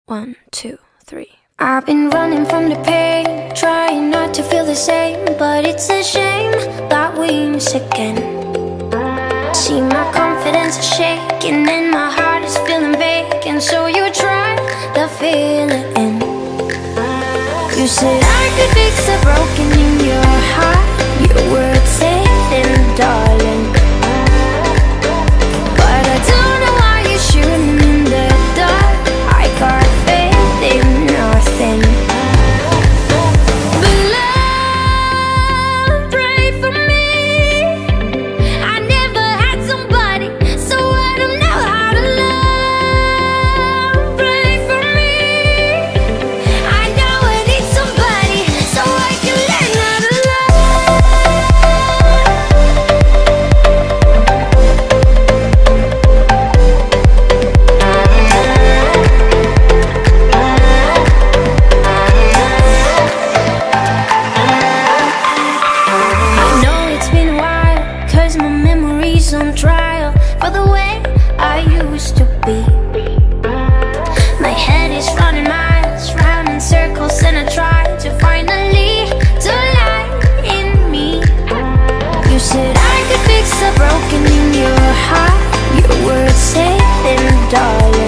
1, 2, 3. I've been running from the pain, trying not to feel the same, but it's a shame that we miss again. See, my confidence is shaking and my heart is feeling vacant, so you try to fill it in. You said I could fix the broken in your heart. Your words saying, darling, but I don't know why you're shooting in the dark. I got faith in nothing. But love, pray for me. I never had somebody, so I don't know how to love. Pray for me. I know I need somebody, so I can learn how to on trial for the way I used to be. My head is running miles round in circles, and I try to find a little light in me. You said I could fix the broken in your heart. Your words saying, darling,